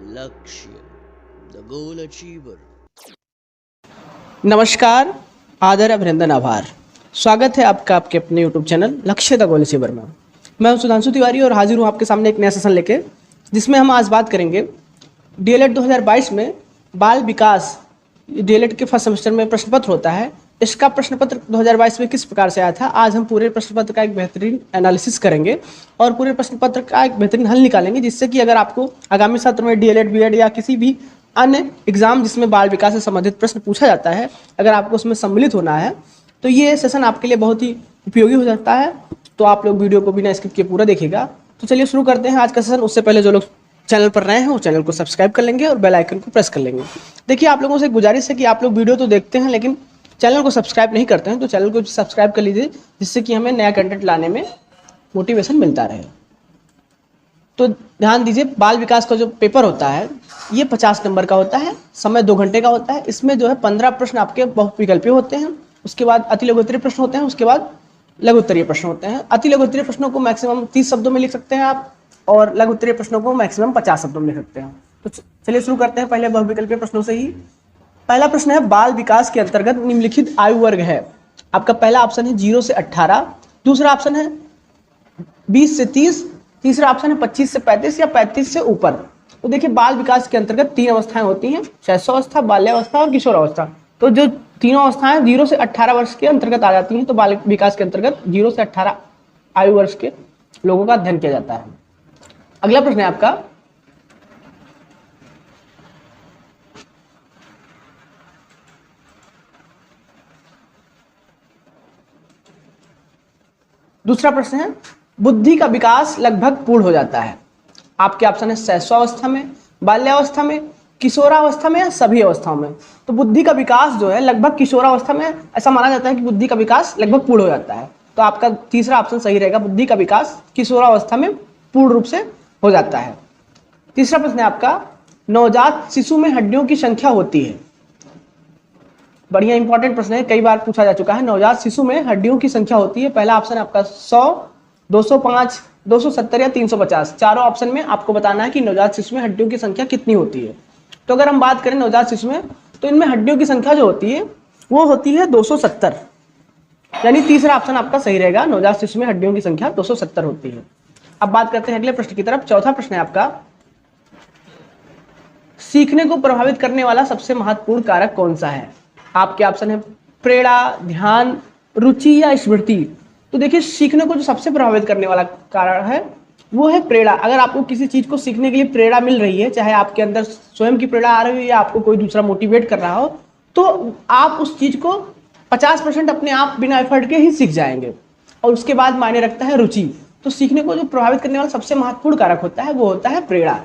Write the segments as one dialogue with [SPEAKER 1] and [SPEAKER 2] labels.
[SPEAKER 1] लक्ष्य the goal achiever.
[SPEAKER 2] नमस्कार, आदर, अभिनंदन, आभार। स्वागत है आपका आपके अपने YouTube चैनल लक्ष्य द गोल अचीवर में। मैं हूं सुधांशु तिवारी और हाजिर हूं आपके सामने एक नया सेशन लेके, जिसमें हम आज बात करेंगे डीएलएड 2022 में बाल विकास। डीएलएड के फर्स्ट सेमेस्टर में प्रश्न पत्र होता है। इसका प्रश्न पत्र 2022 में किस प्रकार से आया था, आज हम पूरे प्रश्न पत्र का एक बेहतरीन एनालिसिस करेंगे और पूरे प्रश्न पत्र का एक बेहतरीन हल निकालेंगे, जिससे कि अगर आपको आगामी सत्र में डीएलएड, बीएड या किसी भी अन्य एग्जाम जिसमें बाल विकास से संबंधित प्रश्न पूछा जाता है, अगर आपको उसमें सम्मिलित होना है तो ये सेशन आपके लिए बहुत ही उपयोगी हो सकता है। तो आप लोग वीडियो को बिना स्किप किए पूरा देखिएगा। तो चलिए शुरू करते हैं आज का सेशन। उससे पहले जो लोग चैनल पर नए हैं वो चैनल को सब्सक्राइब कर लेंगे और बेल आइकन को प्रेस कर लेंगे। देखिए, आप लोगों से गुजारिश है कि आप लोग वीडियो तो देखते हैं लेकिन चैनल को सब्सक्राइब नहीं करते हैं, तो चैनल को सब्सक्राइब कर लीजिए, जिससे कि हमें नया कंटेंट लाने में मोटिवेशन मिलता रहे। तो ध्यान दीजिए, बाल विकास का जो पेपर होता है ये 50 नंबर का होता है, समय 2 घंटे का होता है। इसमें जो है 15 प्रश्न आपके बहुविकल्पीय होते हैं, उसके बाद अति लघु उत्तरीय प्रश्न होते हैं, उसके बाद लघु उत्तरीय प्रश्न होते हैं। अति लघु उत्तरीय प्रश्नों को मैक्सिमम 30 शब्दों में लिख सकते हैं आप, और लघु उत्तरीय प्रश्नों को मैक्सिमम 50 शब्दों में लिख सकते हैं। तो चलिए शुरू करते हैं पहले बहुविकल्पीय प्रश्नों से ही। पहला प्रश्न है, बाल विकास के अंतर्गत निम्नलिखित आयु वर्ग है। आपका पहला ऑप्शन है 0 से 18, दूसरा ऑप्शन है 20 से 30, तीसरा ऑप्शन है 25 से 35 या 35 से ऊपर। तो देखिए, बाल विकास के अंतर्गत 3 अवस्थाएं होती हैं, शैशवावस्था, बाल्यावस्था और किशोरावस्था। तो जो तीनों अवस्थाएं 0 से 18 वर्ष के अंतर्गत आ जाती हैं, तो बाल विकास के अंतर्गत 0 से 18 आयु वर्ष के लोगों का अध्ययन किया जाता है। अगला प्रश्न है आपका, दूसरा प्रश्न है, बुद्धि का विकास लगभग पूर्ण हो जाता है। आपके ऑप्शन है शैशवावस्था में, बाल्यावस्था में, किशोरावस्था में या सभी अवस्थाओं में। तो बुद्धि का विकास जो है लगभग किशोरावस्था में, ऐसा माना जाता है कि बुद्धि का विकास लगभग पूर्ण हो जाता है। तो आपका तीसरा ऑप्शन सही रहेगा, बुद्धि का विकास किशोरावस्था में पूर्ण रूप से हो जाता है। तीसरा प्रश्न है आपका, नवजात शिशु में हड्डियों की संख्या होती है। बढ़िया इंपॉर्टेंट प्रश्न है, कई बार पूछा जा चुका है। नवजात शिशु में हड्डियों की संख्या होती है। पहला ऑप्शन आपका 100, 205, 270 या 350। चारों ऑप्शन में आपको बताना है कि नवजात शिशु में हड्डियों की संख्या कितनी होती है। तो अगर हम बात करें नवजात शिशु में, तो इनमें हड्डियों की संख्या जो होती है वो होती है 270, यानी तीसरा ऑप्शन आपका सही रहेगा, नवजात शिशु में हड्डियों की संख्या 270 होती है। अब बात करते हैं अगले प्रश्न की तरफ। चौथा प्रश्न है आपका, सीखने को प्रभावित करने वाला सबसे महत्वपूर्ण कारक कौन सा है। आपके ऑप्शन है प्रेरणा, ध्यान, रुचि या स्मृति। तो देखिए, सीखने को जो सबसे प्रभावित करने वाला कारण है वो है प्रेरणा। अगर आपको किसी चीज को सीखने के लिए प्रेरणा मिल रही है, चाहे आपके अंदर स्वयं की प्रेरणा आ रही है या आपको कोई दूसरा मोटिवेट कर रहा हो, तो आप उस चीज को 50% अपने आप बिना एफर्ट के ही सीख जाएंगे। और उसके बाद मायने रखता है रुचि। तो सीखने को जो प्रभावित करने वाला सबसे महत्वपूर्ण कारक होता है वो होता है प्रेरणा,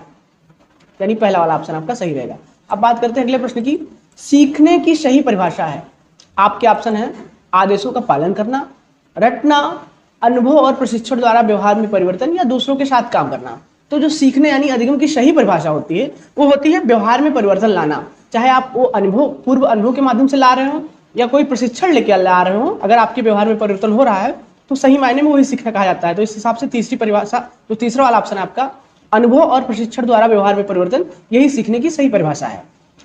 [SPEAKER 2] यानी पहला वाला ऑप्शन आपका सही रहेगा। अब बात करते हैं अगले प्रश्न की। सीखने की सही परिभाषा है। आपके ऑप्शन है आदेशों का पालन करना, रटना, अनुभव और प्रशिक्षण द्वारा व्यवहार में परिवर्तन या दूसरों के साथ काम करना। तो जो सीखने यानी अधिगम की सही परिभाषा होती है वो होती है व्यवहार में परिवर्तन लाना। चाहे आप वो अनुभव, पूर्व अनुभव के माध्यम से ला रहे हो या कोई प्रशिक्षण लेके ला रहे हो, अगर आपके व्यवहार में परिवर्तन हो रहा है तो सही मायने में वही सीखना कहा जाता है। तो इस हिसाब से तीसरी परिभाषा, जो तीसरा वाला ऑप्शन है आपका, अनुभव और प्रशिक्षण द्वारा व्यवहार में परिवर्तन, यही सीखने की सही परिभाषा है।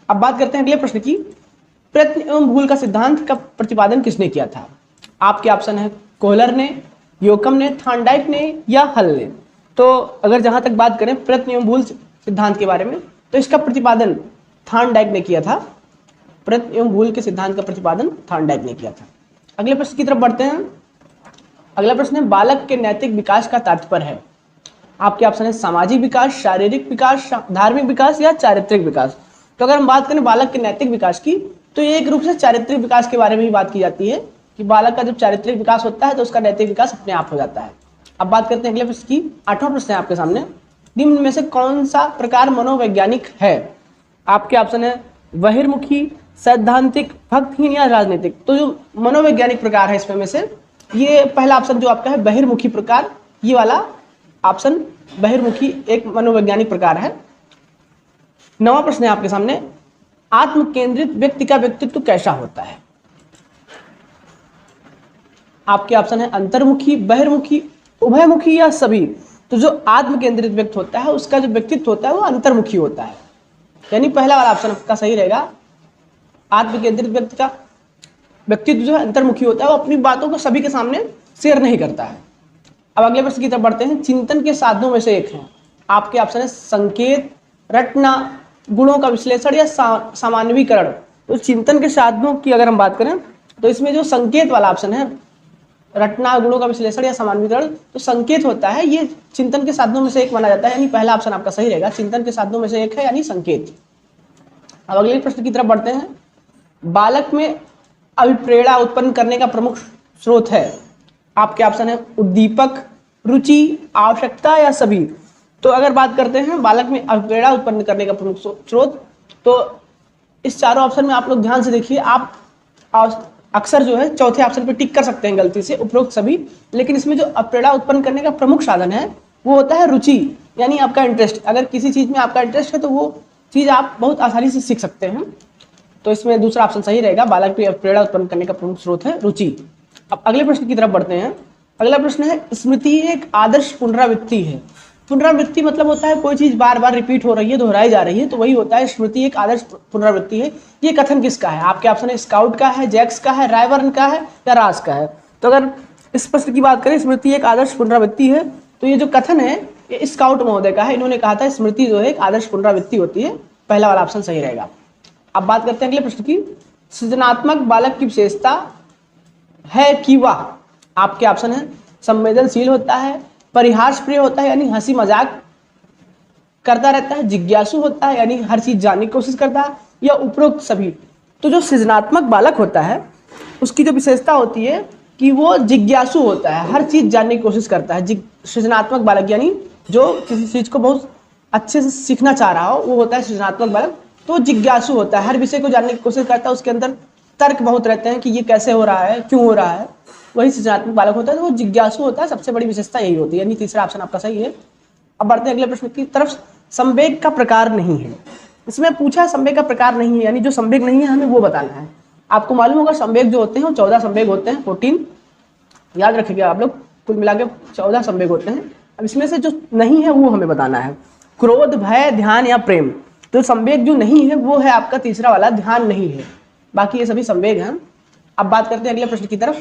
[SPEAKER 2] अब बात करते हैं अगले प्रश्न की। प्रयत्न एवं भूल का सिद्धांत का प्रतिपादन किसने किया था। आपके ऑप्शन है कोहलर ने, योकम ने, थॉर्नडाइक ने या हल ने। तो अगर जहां तक बात करें प्रयत्न एवं भूल सिद्धांत के बारे में, तो इसका प्रतिपादन थॉर्नडाइक ने किया था। प्रयत्न एवं भूल के सिद्धांत का प्रतिपादन थॉर्नडाइक ने किया था। अगले प्रश्न की तरफ बढ़ते हैं। अगला प्रश्न है, बालक के नैतिक विकास का तात्पर्य है। आपके ऑप्शन है सामाजिक विकास, शारीरिक विकास, धार्मिक विकास या चारित्रिक विकास। तो अगर हम बात करें बालक के नैतिक विकास की, तो ये एक रूप से चारित्रिक विकास के बारे में ही बात की जाती है कि बालक का जब चारित्रिक विकास होता है तो उसका नैतिक विकास अपने आप हो जाता है। अब बात करते हैं अगले प्रश्न की। 8वां प्रश्न है आपके सामने, निम्न में से कौन सा प्रकार मनोवैज्ञानिक है। आपके ऑप्शन है बहिर्मुखी, सैद्धांतिक, भक्तिहीन या राजनीतिक। तो जो मनोवैज्ञानिक प्रकार है इसमें में से, ये पहला ऑप्शन जो आपका है बहिर्मुखी प्रकार, ये वाला ऑप्शन बहिर्मुखी एक मनोवैज्ञानिक प्रकार है। 9वां प्रश्न है आपके सामने, आत्म केंद्रित व्यक्ति का व्यक्तित्व कैसा होता है। आपके ऑप्शन है अंतर्मुखी, बहिर्मुखी, उभयमुखी या सभी। तो जो आत्म केंद्रित व्यक्ति होता है उसका जो व्यक्तित्व होता है वो अंतर्मुखी होता है। यानी पहला वाला ऑप्शन आपका सही रहेगा। आत्मकेंद्रित व्यक्ति का व्यक्तित्व जो है अंतर्मुखी होता है, वो अपनी बातों को सभी के सामने शेयर नहीं करता है। अब अगले प्रश्न की तरफ बढ़ते हैं। चिंतन के साधनों में से एक है, आपके ऑप्शन है संकेत, रटना, गुणों का विश्लेषण या सामान्यीकरण। तो चिंतन के साधनों की अगर हम बात करें तो इसमें जो संकेत वाला ऑप्शन है, रटना, गुणों का विश्लेषण या सामान्यीकरण, तो संकेत होता है, ये चिंतन के साधनों में से एक माना जाता है, यानी पहला ऑप्शन आपका सही रहेगा, चिंतन के साधनों में से एक है यानी संकेत। अब अगले प्रश्न की तरफ बढ़ते हैं। बालक में अभिप्रेरणा उत्पन्न करने का प्रमुख स्रोत है, आपके ऑप्शन है उद्दीपक, रुचि, आवश्यकता या सभी। तो अगर बात करते हैं बालक में अभिप्रेरणा उत्पन्न करने का प्रमुख स्रोत, तो इस चारों ऑप्शन में आप लोग ध्यान से देखिए, आप अक्सर जो है चौथे ऑप्शन पे टिक कर सकते हैं गलती से, उपरोक्त सभी, लेकिन इसमें जो अभिप्रेरणा उत्पन्न करने का प्रमुख साधन है वो होता है रुचि, यानी आपका इंटरेस्ट। अगर किसी चीज में आपका इंटरेस्ट है तो वो चीज आप बहुत आसानी से सीख सकते हैं। तो इसमें दूसरा ऑप्शन सही रहेगा, बालक में अभिप्रेरणा उत्पन्न करने का प्रमुख स्रोत है रुचि। अब अगले प्रश्न की तरफ बढ़ते हैं। अगला प्रश्न है स्मृति एक आदर्श पुनरावृत्ति है। पुनरावृत्ति मतलब होता है कोई चीज बार बार रिपीट हो रही है, दोहराई जा रही है, तो वही होता है स्मृति एक आदर्श पुनरावृत्ति है। ये कथन किसका है? आपके ऑप्शन है स्काउट का है, जैक्स का है, रायबर्न का है या रास का है। तो अगर इस प्रश्न की बात करें स्मृति एक आदर्श पुनरावृत्ति है, तो ये जो कथन है ये स्काउट महोदय का है। इन्होंने कहा था स्मृति जो है एक आदर्श पुनरावृत्ति होती है, पहला वाला ऑप्शन सही रहेगा। अब बात करते हैं अगले प्रश्न की। सृजनात्मक बालक की विशेषता है कि वह, आपके ऑप्शन है संवेदनशील होता है, परिहास प्रिय होता है यानी हंसी मजाक करता रहता है, जिज्ञासु होता है यानी हर चीज जानने की कोशिश करता है, या उपरोक्त सभी। तो जो सृजनात्मक बालक होता है उसकी जो विशेषता होती है कि वो जिज्ञासु होता है, हर चीज जानने की कोशिश करता है। सृजनात्मक बालक यानी जो किसी चीज को बहुत अच्छे से सीखना चाह रहा हो वो होता है सृजनात्मक बालक। तो जिज्ञासु होता है, हर विषय को जानने की कोशिश करता है, उसके अंदर तर्क बहुत रहते हैं कि ये कैसे हो रहा है, क्यों हो रहा है, वही सृजनात्मक बालक होता है। तो वो जिज्ञासु होता है, सबसे बड़ी विशेषता यही होती है, यानी तीसरा ऑप्शन आपका सही है। अब बढ़ते हैं अगले प्रश्न की तरफ। संवेग का प्रकार नहीं है, इसमें पूछा है संवेग का प्रकार नहीं है, यानी जो संवेग नहीं है हमें वो बताना है। आपको मालूम होगा संवेग जो होते हैं वो 14 संवेग होते हैं, 14 याद रखिएगा आप लोग, कुल मिला के 14 संवेग होते हैं। अब इसमें से जो नहीं है वो हमें बताना है, क्रोध, भय, ध्यान या प्रेम। तो संवेग जो नहीं है वो है आपका तीसरा वाला, ध्यान नहीं है, बाकी ये सभी संवेग हैं। अब बात करते हैं अगले प्रश्न की तरफ।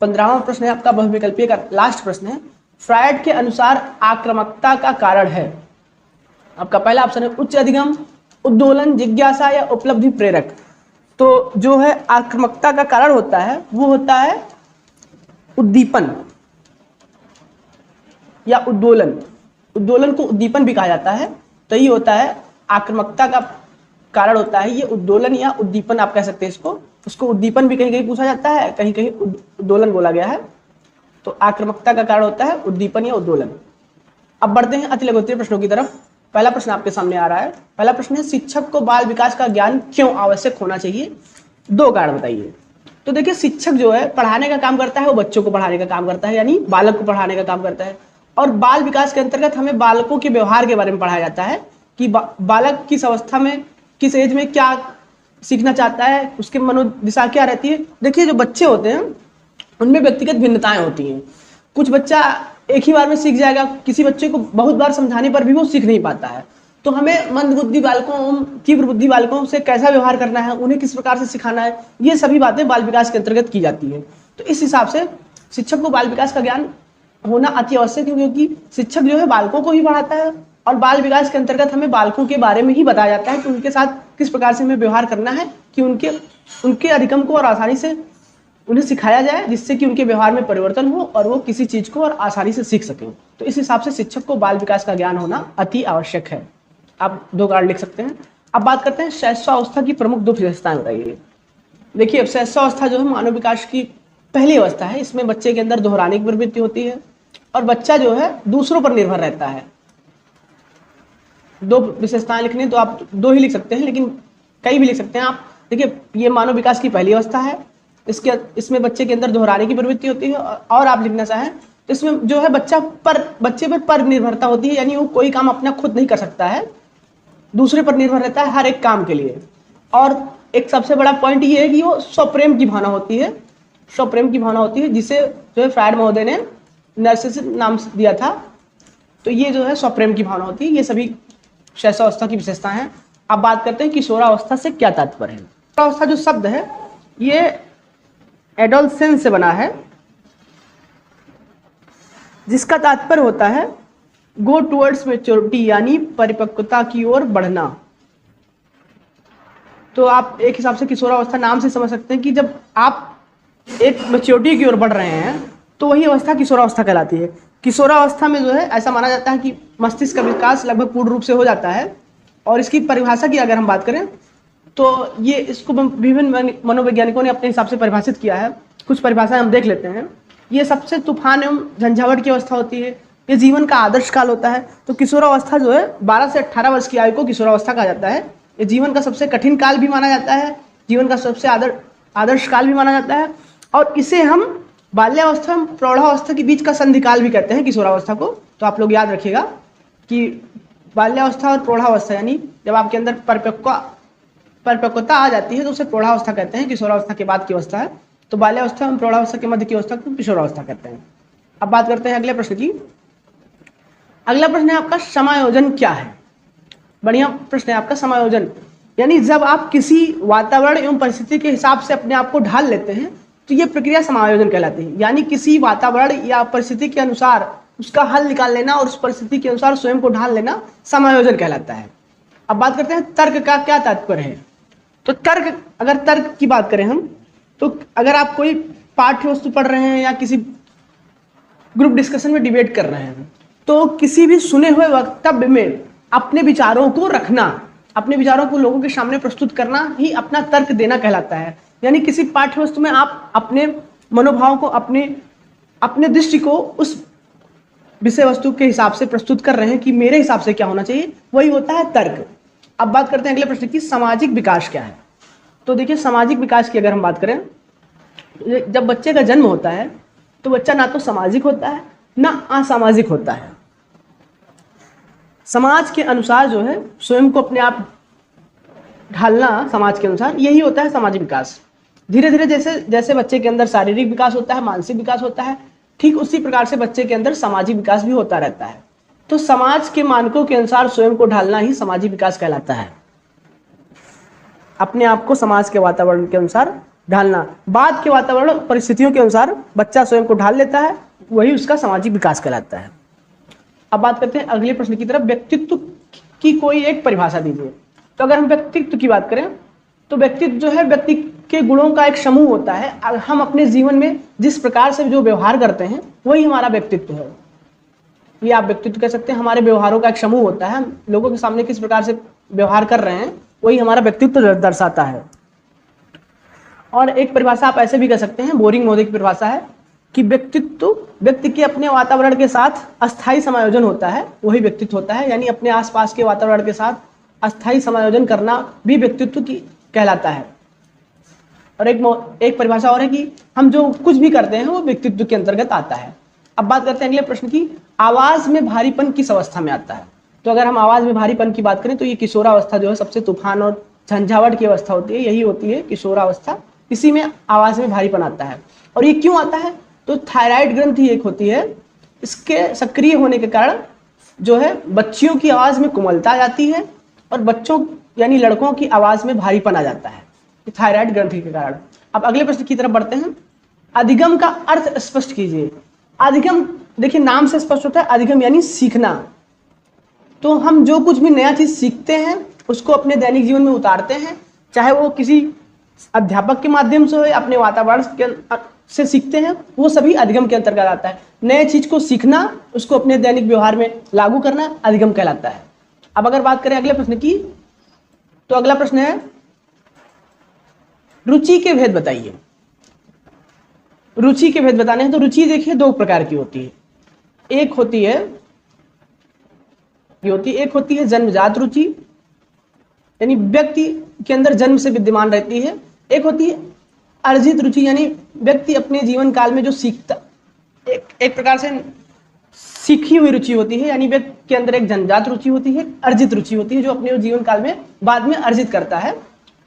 [SPEAKER 2] 15वां प्रश्न है आपका बहुविकल्पीय का लास्ट प्रश्न है। फ्रायड के अनुसार आक्रामकता का कारण है, आपका पहला ऑप्शन है उच्च अधिगम, उद्दोलन, जिज्ञासा या उपलब्धि प्रेरक। तो जो है आक्रामकता का कारण होता है वो होता है उद्दीपन या उद्दोलन। उद्दोलन को उद्दीपन भी कहा जाता है, तो ये होता है आक्रामकता का कारण होता है ये उद्दोलन या उद्दीपन आप कह सकते हैं इसको। उसको उद्दीपन भी कहीं कहीं पूछा जाता है, कहीं कहीं उद्दोलन बोला गया है। तो आक्रामकता का कारण होता है उद्दीपन या उद्दोलन। अब बढ़ते हैं अति लघुत्तरीय प्रश्नों की तरफ। पहला प्रश्न आपके सामने आ रहा है। पहला प्रश्न है शिक्षक को बाल विकास का ज्ञान क्यों आवश्यक होना चाहिए, 2 कारण बताइए। तो देखिए शिक्षक जो है पढ़ाने का काम करता है, वो बच्चों को पढ़ाने का काम करता है, यानी बालक को पढ़ाने का काम करता है। और बाल विकास के अंतर्गत हमें बालकों के व्यवहार के बारे में पढ़ाया जाता है कि बालक किस अवस्था में, किस एज में क्या सीखना चाहता है, उसके मनोदिशा क्या रहती है। देखिए जो बच्चे होते हैं उनमें व्यक्तिगत भिन्नताएं होती हैं। कुछ बच्चा एक ही बार में सीख जाएगा, किसी बच्चे को बहुत बार समझाने पर भी वो सीख नहीं पाता है। तो हमें मंद बुद्धि बालकों, तीव्र बुद्धि बालकों से कैसा व्यवहार करना है, उन्हें किस प्रकार से सिखाना है, ये सभी बातें बाल विकास के अंतर्गत की जाती है। तो इस हिसाब से शिक्षक को बाल विकास का ज्ञान होना अति आवश्यक है, क्योंकि शिक्षक जो है बालकों को ही पढ़ाता है और बाल विकास के अंतर्गत हमें बालकों के बारे में ही बताया जाता है कि उनके साथ किस प्रकार से हमें व्यवहार करना है, कि उनके अधिगम को और आसानी से उन्हें सिखाया जाए, जिससे कि उनके व्यवहार में परिवर्तन हो और वो किसी चीज को और आसानी से सीख सकें। तो इस हिसाब से शिक्षक को बाल विकास का ज्ञान होना अति आवश्यक है। आप 2 कारण लिख सकते हैं। अब बात करते हैं शैशवावस्था की प्रमुख 2 विशेषताएं बताइए। देखिए अब शैशवावस्था जो है मानव विकास की पहली अवस्था है। इसमें बच्चे के अंदर दोहराने की प्रवृत्ति होती है और बच्चा जो है दूसरों पर निर्भर रहता है। 2 विशेषताएं लिखनी तो आप 2 ही लिख सकते हैं, लेकिन कई भी लिख सकते हैं आप। देखिए ये मानव विकास की पहली अवस्था है, इसमें बच्चे के अंदर दोहराने की प्रवृत्ति होती है। और आप लिखना चाहें तो इसमें जो है बच्चे पर निर्भरता होती है, यानी वो कोई काम अपना खुद नहीं कर सकता है, दूसरे पर निर्भर रहता है हर एक काम के लिए। और एक सबसे बड़ा पॉइंट ये है कि वो स्वप्रेम की भावना होती है, स्वप्रेम की भावना होती है, जिसे जो है फ्रायड महोदय ने नार्सिसिज्म नाम दिया था। तो ये जो है स्वप्रेम की भावना होती है। ये सभी शैशवावस्था की विशेषताएं हैं। अब बात करते हैं किशोरावस्था से क्या तात्पर्य है। किशोरावस्था जो शब्द है ये एडोलसेंस से बना है, जिसका तात्पर्य होता है गो टुवर्ड्स मैच्योरिटी, यानी परिपक्वता की ओर बढ़ना। तो आप एक हिसाब से किशोरावस्था नाम से समझ सकते हैं कि जब आप एक मैच्योरिटी की ओर बढ़ रहे हैं तो वही अवस्था किशोरावस्था कहलाती है। किशोरावस्था में जो है ऐसा माना जाता है कि मस्तिष्क का विकास लगभग पूर्ण रूप से हो जाता है। और इसकी परिभाषा की अगर हम बात करें तो ये इसको विभिन्न मनोवैज्ञानिकों ने अपने हिसाब से परिभाषित किया है। कुछ परिभाषाएं हम देख लेते हैं। ये सबसे तूफान एवं झंझावट की अवस्था होती है, ये जीवन का आदर्श काल होता है। तो किशोरावस्था जो है 12 से 18 वर्ष की आयु को किशोरावस्था कहा जाता है। ये जीवन का सबसे कठिन काल भी माना जाता है, जीवन का सबसे आदर्श काल भी माना जाता है। और इसे हम बाल्यावस्था और प्रौढ़ावस्था के बीच का संधिकाल भी कहते हैं किशोरावस्था को। तो आप लोग याद रखिएगा कि बाल्यावस्था और प्रौढ़ावस्था यानी जब आपके अंदर परिपक्वता आ जाती है तो उसे प्रौढ़ावस्था कहते हैं, किशोरावस्था के बाद की अवस्था है। तो बाल्यावस्था और प्रौढ़ावस्था के मध्य की अवस्था को किशोरावस्था कहते हैं। अब बात करते हैं अगले प्रश्न की। अगला प्रश्न है आपका समायोजन क्या है। बढ़िया प्रश्न है आपका समायोजन, यानी जब आप किसी वातावरण एवं परिस्थिति के हिसाब से अपने आप को ढाल लेते हैं तो ये प्रक्रिया समायोजन कहलाती है। यानी किसी वातावरण या परिस्थिति के अनुसार उसका हल निकाल लेना और उस परिस्थिति के अनुसार स्वयं को ढाल लेना समायोजन कहलाता है। अब बात करते हैं तर्क का क्या तात्पर्य है। तो अगर तर्क की बात करें हम तो अगर आप कोई पाठ्य वस्तु पढ़ रहे हैं या किसी ग्रुप डिस्कशन में डिबेट कर रहे हैं तो किसी भी सुने हुए वक्तव्य में अपने विचारों को रखना, अपने विचारों को लोगों के सामने प्रस्तुत करना ही अपना तर्क देना कहलाता है। यानी किसी पाठ्य वस्तु में आप अपने मनोभाव को, अपने दृष्टि को उस विषय वस्तु के हिसाब से प्रस्तुत कर रहे हैं कि मेरे हिसाब से क्या होना चाहिए, वही होता है तर्क। अब बात करते हैं अगले प्रश्न की, सामाजिक विकास क्या है। तो देखिए सामाजिक विकास की अगर हम बात करें, जब बच्चे का जन्म होता है तो बच्चा ना तो सामाजिक होता है ना असामाजिक होता है। समाज के अनुसार जो है स्वयं को अपने आप ढालना, समाज के अनुसार, यही होता है सामाजिक विकास। धीरे धीरे जैसे जैसे बच्चे के अंदर शारीरिक विकास होता है, मानसिक विकास होता है, ठीक उसी प्रकार से बच्चे के अंदर सामाजिक विकास भी होता रहता है। तो समाज के मानकों के अनुसार स्वयं को ढालना ही सामाजिक विकास कहलाता है। अपने आप को समाज के वातावरण के अनुसार ढालना, बाद के वातावरण परिस्थितियों के अनुसार बच्चा स्वयं को ढाल लेता है, वही उसका सामाजिक विकास कहलाता है। अब बात करते हैं अगले प्रश्न की तरफ, व्यक्तित्व की कोई एक परिभाषा दीजिए। तो अगर हम व्यक्तित्व की बात करें तो व्यक्तित्व जो है व्यक्ति के गुणों का एक समूह होता है। हम अपने जीवन में जिस प्रकार से जो व्यवहार करते हैं वही हमारा व्यक्तित्व है। ये आप व्यक्तित्व कह सकते हैं। हमारे व्यवहारों का एक समूह होता है, हम लोगों के सामने किस प्रकार से व्यवहार कर रहे हैं वही हमारा व्यक्तित्व दर्शाता है। और एक परिभाषा आप ऐसे भी कह सकते हैं, बोरिंग मोदी की परिभाषा है कि व्यक्तित्व व्यक्ति के अपने वातावरण के साथ अस्थायी समायोजन होता है, वही व्यक्तित्व होता है। यानी अपने आसपास के वातावरण के साथ अस्थायी समायोजन करना भी व्यक्तित्व की कहलाता है। और एक परिभाषा और है कि हम जो कुछ भी करते हैं वो व्यक्तित्व के अंतर्गत आता है। अब बात करते हैं अगले प्रश्न की, आवाज में भारीपन किस अवस्था में आता है। तो अगर हम आवाज में भारीपन की बात करें तो ये किशोरावस्था जो है सबसे तूफान और झंझावट की अवस्था होती है, यही होती है किशोरावस्था। इसी में आवाज में भारीपन आता है। और ये क्यों आता है, तो थायराइड ग्रंथि एक होती है, इसके सक्रिय होने के कारण जो है बच्चियों की आवाज में कोमलता आ जाती है और बच्चों यानी लड़कों की आवाज में भारीपन आ जाता है, थायराइड ग्रंथि के कारण। अब अगले प्रश्न की तरफ बढ़ते हैं, अधिगम का अर्थ स्पष्ट कीजिए। अधिगम देखिए नाम से स्पष्ट होता है, अधिगम यानी सीखना। तो हम जो कुछ भी नया चीज सीखते हैं उसको अपने दैनिक जीवन में उतारते हैं, चाहे वो किसी अध्यापक के माध्यम से हो या अपने वातावरण से सीखते हैं, वो सभी अधिगम के अंतर्गत आता है। नए चीज को सीखना, उसको अपने दैनिक व्यवहार में लागू करना अधिगम कहलाता है। अब अगर बात करें अगले प्रश्न की, तो अगला प्रश्न है रुचि के भेद बताइए। रुचि के भेद बताने हैं तो रुचि देखिए दो प्रकार की होती है। एक होती है जन्मजात रुचि, यानी व्यक्ति के अंदर जन्म से विद्यमान रहती है। एक होती है अर्जित रुचि, यानी व्यक्ति अपने जीवन काल में जो सीखता, एक प्रकार से सीखी हुई रुचि होती है। यानी व्यक्ति के अंदर एक जन्मजात रुचि होती है, अर्जित रुचि होती है, जो अपने जीवन काल में बाद में अर्जित करता है।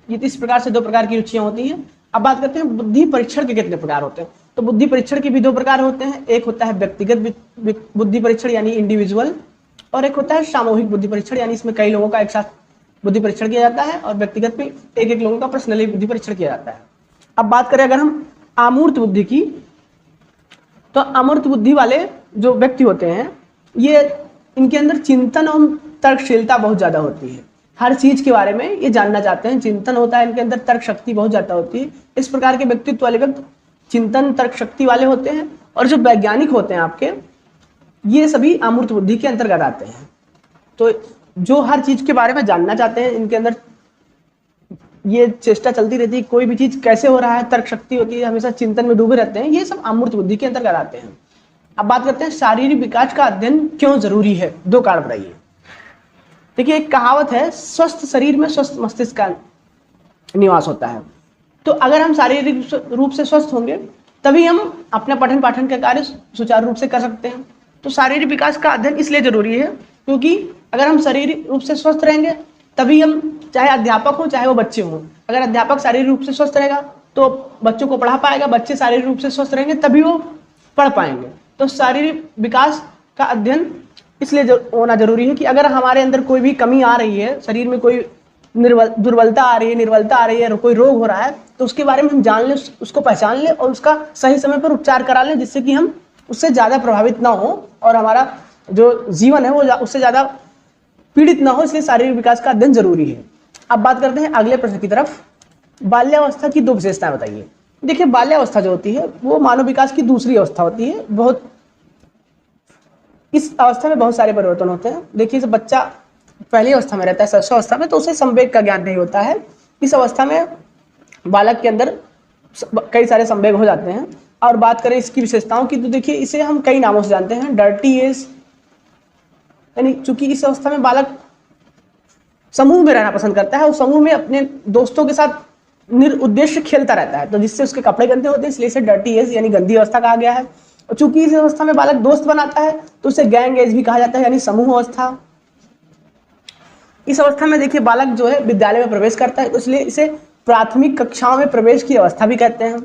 [SPEAKER 2] ये इस प्रकार से दो प्रकार की रुचियां होती हैं। अब बात करते हैं बुद्धि परीक्षण के कितने प्रकार होते हैं। तो बुद्धि परीक्षण के भी दो प्रकार होते हैं। एक होता है व्यक्तिगत बुद्धि परीक्षण यानी इंडिविजुअल, और एक होता है सामूहिक बुद्धि परीक्षण, यानी इसमें कई लोगों का एक साथ बुद्धि परीक्षण किया जाता है और व्यक्तिगत में एक एक लोगों का पर्सनली बुद्धि परीक्षण किया जाता है। अब बात करें अगर हम अमूर्त बुद्धि की, तो अमूर्त बुद्धि वाले जो व्यक्ति होते हैं ये इनके अंदर चिंतन और तर्कशीलता बहुत ज्यादा होती है, हर चीज के बारे में ये जानना चाहते हैं, चिंतन होता है इनके अंदर, तर्क शक्ति बहुत ज्यादा होती है। इस प्रकार के व्यक्तित्व वाले व्यक्ति चिंतन तर्क शक्ति वाले होते हैं। और जो वैज्ञानिक होते हैं आपके, ये सभी अमूर्त बुद्धि के अंतर्गत आते हैं। तो जो हर चीज के बारे में जानना चाहते हैं, इनके अंदर ये चेष्टा चलती रहती है, कोई भी चीज कैसे हो रहा है, तर्क शक्ति होती है, हमेशा चिंतन में डूबे रहते हैं, ये सब अमूर्त बुद्धि के अंतर्गत आते हैं। अब बात करते हैं शारीरिक विकास का अध्ययन क्यों जरूरी है, 2 कारण बताइए। देखिए एक कहावत है, स्वस्थ शरीर में स्वस्थ मस्तिष्क का निवास होता है। तो अगर हम शारीरिक रूप से स्वस्थ होंगे तभी हम अपना पठन पाठन का कार्य सुचारू रूप से कर सकते हैं। तो शारीरिक विकास का अध्ययन इसलिए जरूरी है क्योंकि अगर हम शारीरिक रूप से स्वस्थ रहेंगे तभी हम, चाहे अध्यापक हो चाहे वो बच्चे हों, अगर अध्यापक शारीरिक रूप से स्वस्थ रहेगा तो बच्चों को पढ़ा पाएगा, बच्चे शारीरिक रूप से स्वस्थ रहेंगे तभी वो पढ़ पाएंगे। तो शारीरिक विकास का अध्ययन इसलिए होना जरूरी है कि अगर हमारे अंदर कोई भी कमी आ रही है, शरीर में कोई दुर्बलता आ रही है, निर्बलता आ रही है, कोई रोग हो रहा है, तो उसके बारे में हम जान लें, उसको पहचान लें और उसका सही समय पर उपचार करा लें, जिससे कि हम उससे ज़्यादा प्रभावित ना हो और हमारा जो जीवन है वो उससे ज़्यादा पीड़ित ना हो। इसलिए शारीरिक विकास का अध्ययन जरूरी है। अब बात करते हैं अगले प्रश्न की तरफ। बाल्यावस्था की 2 विशेषताएं बताइए। देखिए बाल्यावस्था जो होती है वो मानव विकास की दूसरी अवस्था होती है। बहुत इस अवस्था में बहुत सारे परिवर्तन होते हैं। देखिए जब बच्चा पहली अवस्था में रहता है, शिशुअवस्था में, तो उसे संवेग का ज्ञान नहीं होता है। इस अवस्था में बालक के अंदर कई सारे संवेग हो जाते हैं। और बात करें इसकी विशेषताओं की तो देखिए इसे हम कई नामों से जानते हैं। डर्टी एज, यानी चूंकि इस अवस्था में बालक समूह में रहना पसंद करता है और समूह में अपने दोस्तों के साथ निरुद्देश्य खेलता रहता है, तो जिससे उसके कपड़े गंदे होते हैं, इसलिए इसे डर्टी एज यानी गंदी अवस्था कहा गया है। और चूंकि इस अवस्था में बालक दोस्त बनाता है तो उसे गैंग एज भी कहा जाता है, यानी समूह अवस्था। इस अवस्था में देखिए बालक जो है विद्यालय में प्रवेश करता है, तो इसलिए इसे प्राथमिक कक्षाओं में प्रवेश की अवस्था भी कहते हैं।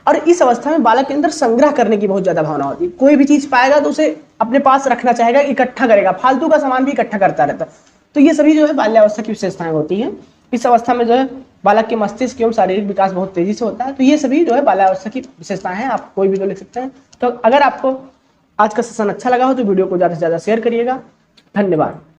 [SPEAKER 2] और इस अवस्था में बालक के अंदर संग्रह करने की बहुत ज्यादा भावना होती है। कोई भी चीज पाएगा तो उसे अपने पास रखना चाहेगा, इकट्ठा करेगा, फालतू का सामान भी इकट्ठा करता रहता है। तो ये सभी जो है बाल्यावस्था की विशेषताएं होती हैं। इस अवस्था में जो है बालक के मस्तिष्क एवं शारीरिक विकास बहुत तेजी से होता है। तो ये सभी जो है बाल्यावस्था की विशेषताएं हैं। आप कोई भी तो लिख सकते हैं। तो अगर आपको आज का सेशन अच्छा लगा हो तो वीडियो को ज़्यादा से ज़्यादा शेयर करिएगा। धन्यवाद।